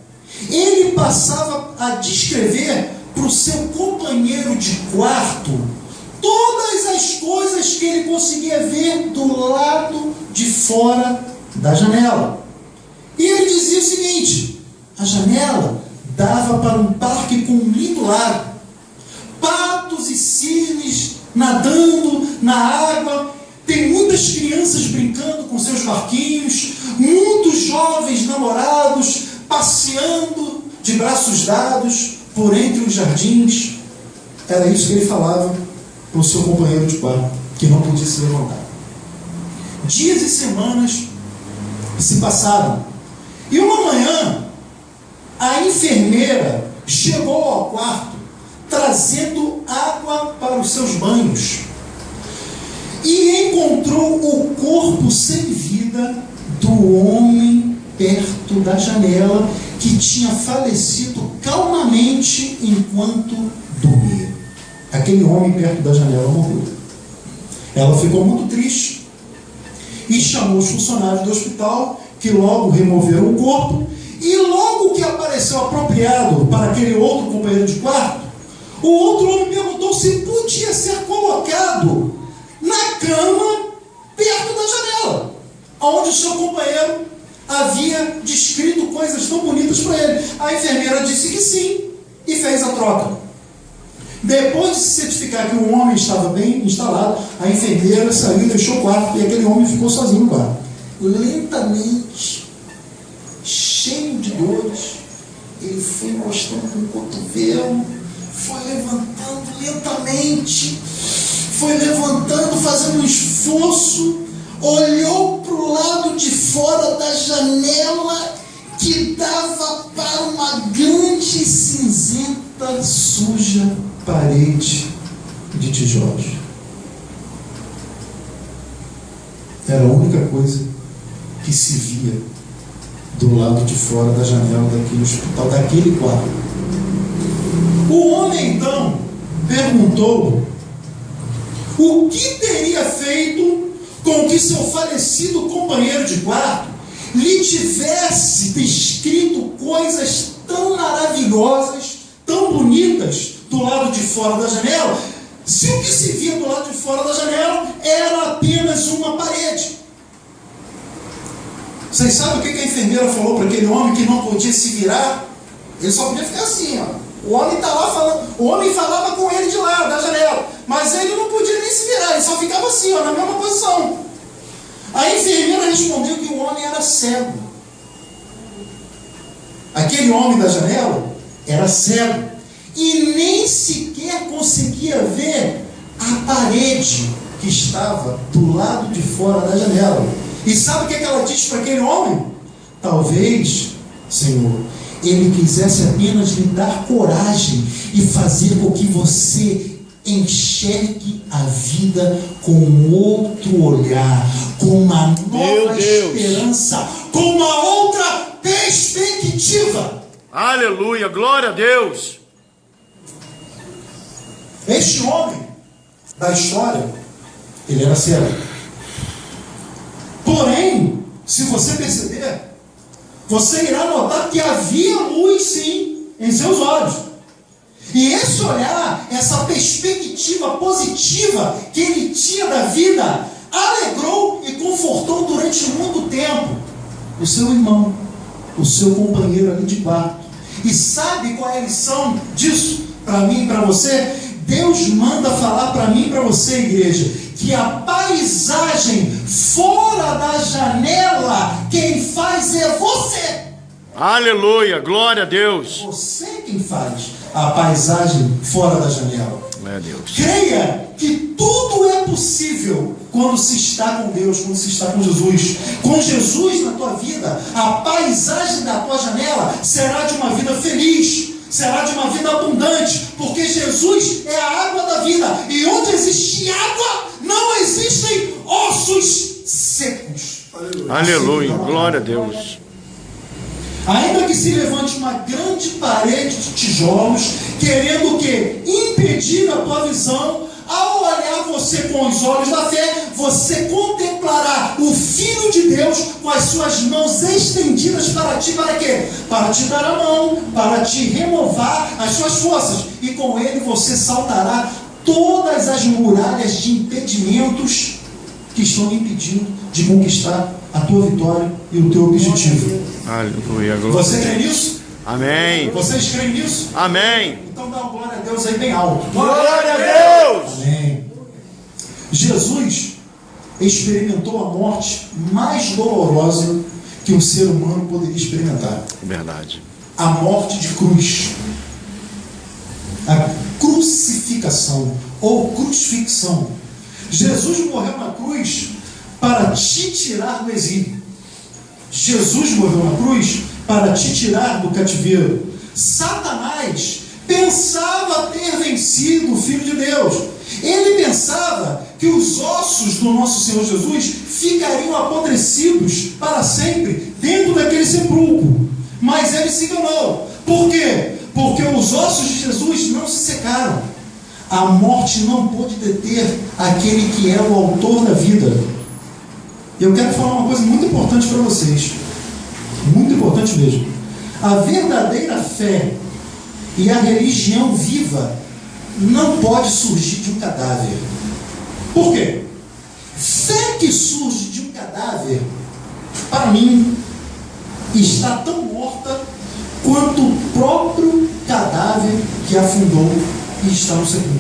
ele passava a descrever para o seu companheiro de quarto todas as coisas que ele conseguia ver do lado de fora da janela. E ele dizia o seguinte: a janela dava para um parque com um lindo lago, patos e cisnes nadando na água, tem muitas crianças brincando com seus barquinhos, muitos jovens namorados passeando de braços dados por entre os jardins. Era isso que ele falava para o seu companheiro de quarto, que não podia se levantar. Dias e semanas se passaram. E uma manhã, a enfermeira chegou ao quarto, trazendo água para os seus banhos. E encontrou o corpo sem vida do homem perto da janela, que tinha falecido calmamente enquanto dormia. Aquele homem perto da janela morreu. Ela ficou muito triste e chamou os funcionários do hospital, que logo removeram o corpo. E logo que apareceu apropriado para aquele outro companheiro de quarto, o outro homem perguntou se podia ser colocado na cama perto da janela, onde o seu companheiro havia descrito coisas tão bonitas para ele. A enfermeira disse que sim e fez a troca. Depois de se certificar que o homem estava bem instalado, a enfermeira saiu e deixou o quarto, e aquele homem ficou sozinho no quarto. Lentamente, cheio de dores, ele foi encostando com o cotovelo, foi levantando lentamente, foi levantando, fazendo um esforço, olhou para o lado de fora da janela, que dava para uma grande cinzenta, suja parede de tijolos. Era a única coisa que se via do lado de fora da janela daquele hospital, daquele quarto. O homem então perguntou o que teria feito com que seu falecido companheiro de quarto lhe tivesse descrito coisas tão maravilhosas, tão bonitas do lado de fora da janela, se o que se via do lado de fora da janela era apenas uma parede. Vocês sabem o que a enfermeira falou para aquele homem que não podia se virar? Ele só podia ficar assim, ó. O homem está lá falando, o homem falava com ele de lá, da janela, mas ele não podia nem se virar, ele só ficava assim, ó, na mesma posição. A enfermeira respondeu que o homem era cego. Aquele homem da janela era cego e nem sequer conseguia ver a parede que estava do lado de fora da janela. E sabe o que ela disse para aquele homem? Talvez, Senhor, ele quisesse apenas lhe dar coragem e fazer com que você enxergue a vida com outro olhar, com uma nova esperança, com uma outra perspectiva. Aleluia, glória a Deus. Este homem da história, ele era cego. Porém, se você perceber, você irá notar que havia luz sim em seus olhos. E esse olhar, essa perspectiva positiva que ele tinha da vida, alegrou e confortou durante muito tempo o seu irmão, o seu companheiro ali de quarto. E sabe qual é a lição disso para mim e para você? Deus manda falar para mim e para você, igreja, que a paisagem fora da janela, quem faz é você. Aleluia, glória a Deus. Você quem faz a paisagem fora da janela. Glória a Deus. Creia que tudo é possível quando se está com Deus, quando se está com Jesus. Com Jesus na tua vida, a paisagem da tua janela será de uma vida feliz, será de uma vida abundante, porque Jesus é a água da vida, e onde existe água, não existem ossos secos. Aleluia, glória a Deus. Ainda que se levante uma grande parede de tijolos, querendo o quê? Impedir a tua visão, ao olhar você com os olhos da fé, você contemplará o Filho de Deus com as suas mãos estendidas para ti, para quê? Para te dar a mão, para te renovar as suas forças, e com ele você saltará todas as muralhas de impedimentos que estão impedindo de conquistar a tua vitória e o teu objetivo. Aleluia, glória Você a crê Deus. nisso? Amém. Vocês creem nisso? Amém. Então dá uma glória a Deus aí bem alto. Glória a Deus. Amém. Jesus experimentou a morte mais dolorosa que um ser humano poderia experimentar. Verdade. A morte de cruz. A crucificação crucificação ou crucifixão. Jesus morreu na cruz para te tirar do exílio. Jesus morreu na cruz para te tirar do cativeiro. Satanás pensava ter vencido o Filho de Deus. Ele pensava que os ossos do nosso Senhor Jesus ficariam apodrecidos para sempre dentro daquele sepulcro. Mas ele se enganou. Por quê? Porque os ossos de Jesus não se secaram. A morte não pôde deter aquele que é o autor da vida. Eu quero falar uma coisa muito importante para vocês. Muito importante mesmo. A verdadeira fé e a religião viva não pode surgir de um cadáver. Por quê? Fé que surge de um cadáver, para mim, está tão morta quanto o próprio cadáver que afundou e está no sepulcro.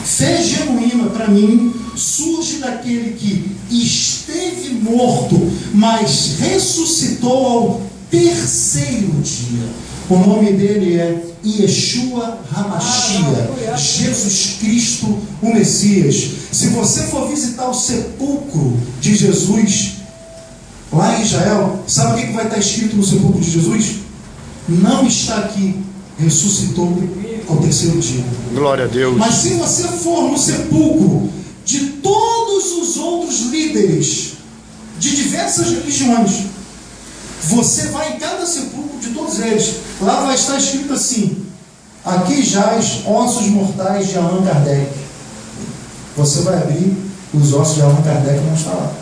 Fé genuína, para mim, surge daquele que esteve morto, mas ressuscitou ao terceiro dia. O nome dele é Yeshua HaMashiach, Jesus Cristo, o Messias. Se você for visitar o sepulcro de Jesus, lá em Israel, sabe o que vai estar escrito no sepulcro de Jesus? Não está aqui, ressuscitou ao terceiro dia. Glória a Deus. Mas se você for no sepulcro de todos os outros líderes de diversas religiões, você vai em cada sepulcro de todos eles, lá vai estar escrito assim: aqui jaz ossos mortais de Allan Kardec. Você vai abrir, os ossos de Allan Kardec vão estar lá.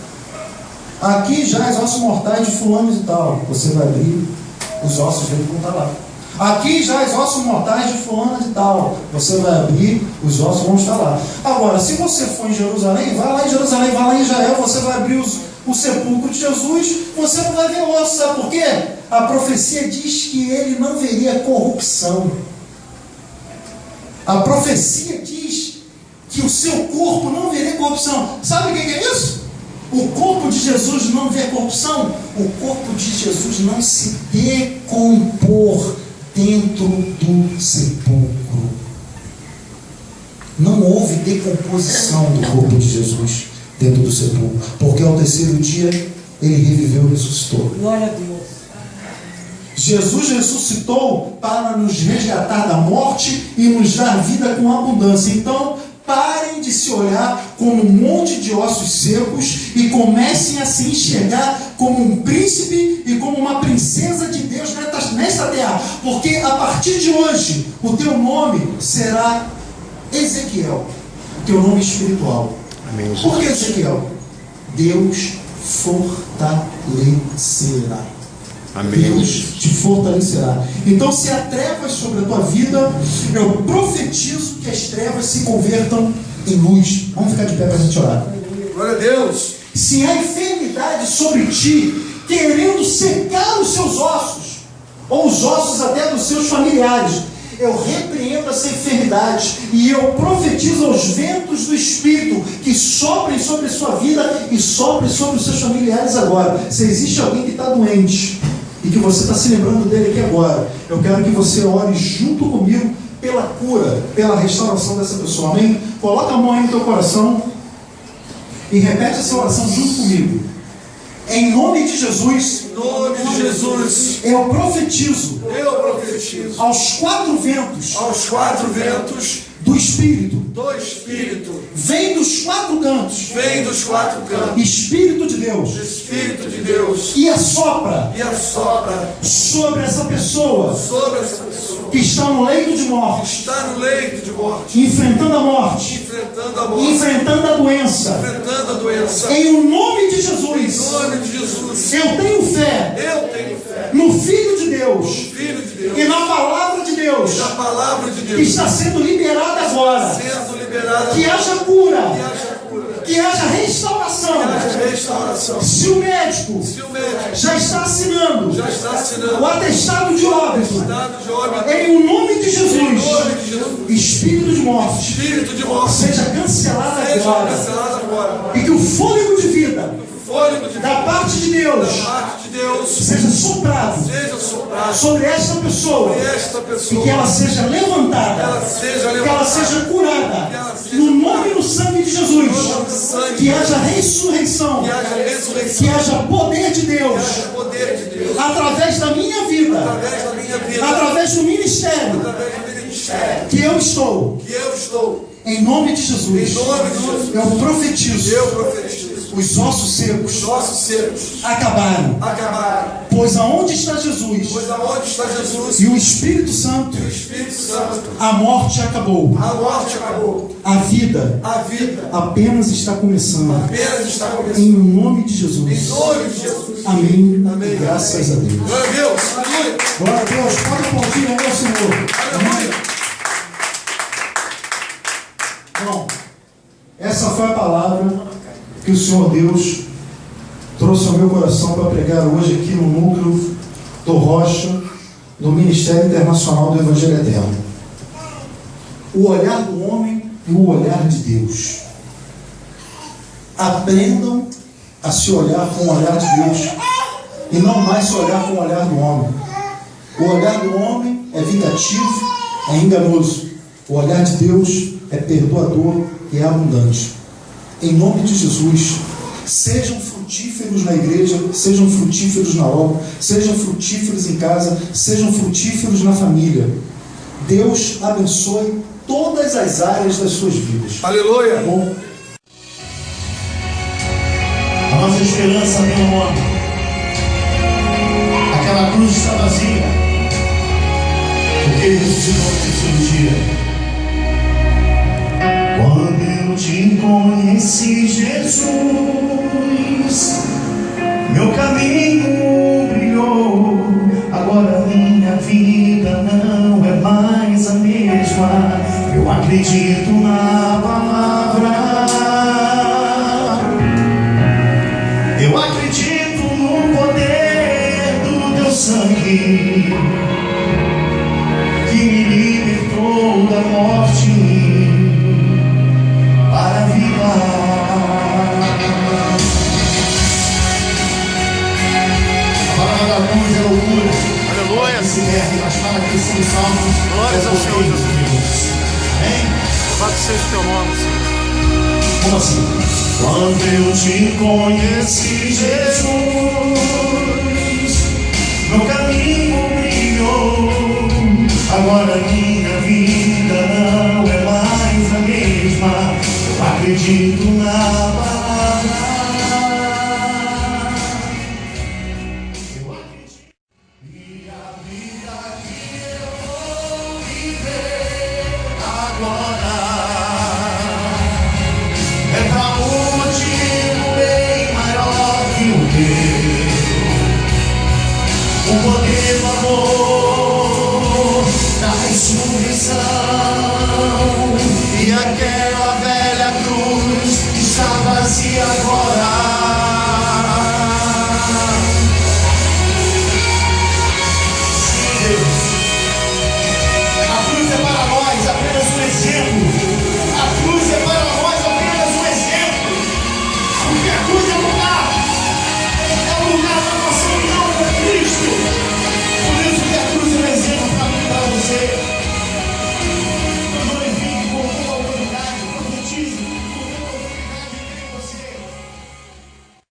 Aqui jaz ossos mortais de fulano e tal. Você vai abrir, os ossos dele vão estar lá. Aqui jaz ossos mortais de fulano e tal. Você vai abrir, os ossos vão estar lá. Agora, se você for em Jerusalém, vai lá em Jerusalém, vai lá em Israel, você vai abrir o sepulcro de Jesus, você não vai ver osso. Sabe por quê? A profecia diz que ele não veria corrupção. A profecia diz que o seu corpo não veria corrupção. Sabe o que é isso? O corpo de Jesus não vê corrupção. O corpo de Jesus não se decompor dentro do sepulcro. Não houve decomposição do corpo de Jesus dentro do sepulcro, porque ao terceiro dia ele reviveu e ressuscitou. Glória a Deus. Jesus ressuscitou para nos resgatar da morte e nos dar vida com abundância. Então, parem de se olhar como um monte de ossos secos e comecem a se enxergar como um príncipe e como uma princesa de Deus nesta terra. Porque a partir de hoje, o teu nome será Ezequiel, o teu nome espiritual. Amém. Por que Ezequiel? Deus fortalecerá. Amém. Deus te fortalecerá. Então, se há trevas sobre a tua vida, eu profetizo que as trevas se convertam em luz. Vamos ficar de pé para a gente orar. Glória a Deus. Se há enfermidade sobre ti, querendo secar os seus ossos, ou os ossos até dos seus familiares, eu repreendo essa enfermidade e eu profetizo aos ventos do Espírito que soprem sobre a sua vida e soprem sobre os seus familiares agora. Se existe alguém que está doente e que você está se lembrando dele aqui agora, eu quero que você ore junto comigo pela cura, pela restauração dessa pessoa. Amém? Coloca a mão aí no teu coração e repete essa oração junto comigo. Em nome de Jesus, Em nome de Jesus, eu profetizo eu profetizo aos quatro ventos aos quatro ventos do Espírito. do Espírito. Vem dos quatro cantos, Vem dos quatro cantos, Espírito de Deus, Espírito de Deus, e assopra e assopra sobre essa pessoa sobre essa pessoa que está no leito de que morte, está no leito de morte, enfrentando a morte, enfrentando a morte, enfrentando a doença. enfrentando a doença. Em o nome de Em Jesus, nome de Jesus, eu tenho fé eu tenho fé no Filho de Deus Filho de Deus e na palavra de Deus na palavra de que Deus está sendo liberada agora. sendo liberada, Que haja cura, que haja cura, que haja restauração. que haja restauração. Se o médico Se o médico já está assinando já está assinando o atestado de óbito, dado de óbito, em o nome de em Jesus, nome de Jesus, espírito de morte espírito de morte seja cancelado seja agora, cancelado agora. e que o fôlego de vida Fôlego de da parte de Deus da parte de Deus seja soprado seja soprado sobre esta pessoa, sobre esta e pessoa, que ela seja levantada levantada, ela seja que ela levantada, seja curada, que ela seja no nome e no sangue de Jesus, no nome do sangue, que haja ressurreição, que haja ressurreição, que haja poder de que Deus, haja poder de Deus, através da minha vida, através da minha vida, através do ministério através do ministério, que eu estou, que eu estou, em nome de Jesus. em nome de Jesus, Eu profetizo, eu profetizo, os ossos secos nossos secos acabaram, acabaram, pois aonde está Jesus pois aonde está Jesus e o Espírito Santo, e o Espírito Santo, a morte acabou, a morte acabou, a vida a vida apenas está começando, apenas está começando, em nome de em Jesus. nome de Jesus. Amém. Amém. Graças a Deus. Glória a Deus, aleluia, Glória a Deus. Pode aplaudir aí ao Senhor. aleluia. Bom, essa foi a palavra que o Senhor Deus trouxe ao meu coração para pregar hoje aqui no núcleo do Rocha, do Ministério Internacional do Evangelho Eterno. O olhar do homem e o olhar de Deus. Aprendam a se olhar com o olhar de Deus e não mais se olhar com o olhar do homem. O olhar do homem é vingativo, é enganoso. O olhar de Deus é perdoador e é abundante. Em nome de Jesus, sejam frutíferos na igreja, sejam frutíferos na obra, sejam frutíferos em casa, sejam frutíferos na família. Deus abençoe todas as áreas das suas vidas. Aleluia. Tá bom? A nossa esperança vem no nome. Aquela cruz está vazia, porque Ele ressuscitou no terceiro dia. Quando eu te conheci, Jesus, meu caminho brilhou. Agora minha vida não é mais a mesma. Eu acredito na palavra. Eu acredito no poder do teu sangue, que me libertou da morte para a vida. A palavra da cruz é loucura. Aleluia. Se perde, mas fala que são salvos. Glórias ao Senhor Jesus. Amém? Louvado seja o teu nome, Senhor. Como assim? Quando eu te conheci, Jesus, meu caminho brilhou. Agora minha vida não é mais a mesma. Eu acredito na palavra. Eu acredito. E a vida que eu vou viver agora é pra motivo bem maior que o teu.